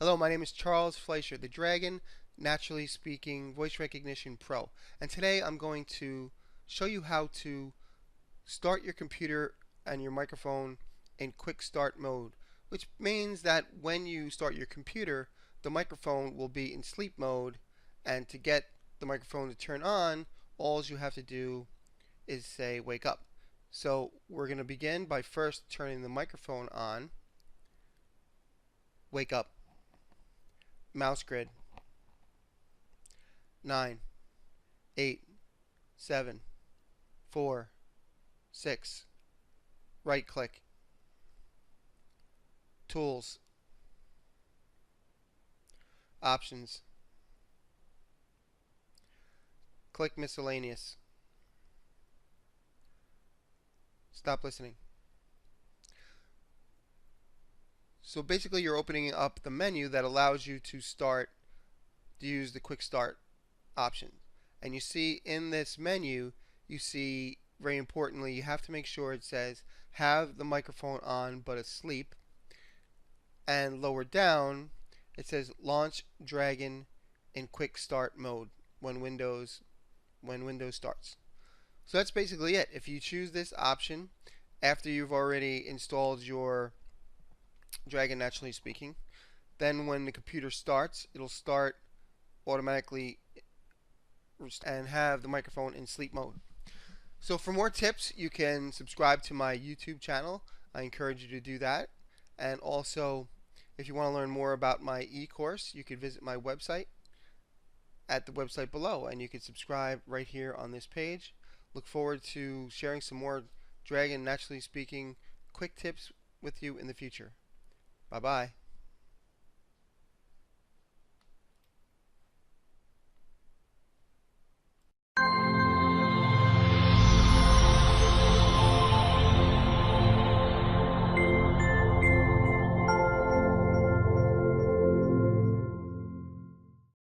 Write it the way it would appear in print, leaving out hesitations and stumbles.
Hello, my name is Charles Fleischer, the Dragon Naturally Speaking Voice Recognition Pro. And today I'm going to show you how to start your computer and your microphone in quick start mode, which means that when you start your computer, the microphone will be in sleep mode, and to get the microphone to turn on, all you have to do is say wake up. So we're going to begin by first turning the microphone on. Wake up. Mouse grid. 9, 8, 7, 4, 6. Right click. Tools. Options. Click miscellaneous. Stop listening. So basically you're opening up the menu that allows you to use the quick start option. And you see in this menu, you see very importantly, you have to make sure it says have the microphone on but asleep. And lower down, it says launch Dragon in quick start mode when Windows starts. So that's basically it. If you choose this option after you've already installed your Dragon Naturally Speaking, then when the computer starts, it'll start automatically and have the microphone in sleep mode. So for more tips, you can subscribe to my YouTube channel. I encourage you to do that. And also, if you want to learn more about my e-course, you could visit my website at the website below, and you can subscribe right here on this page. Look forward to sharing some more Dragon Naturally Speaking quick tips with you in the future. Bye-bye.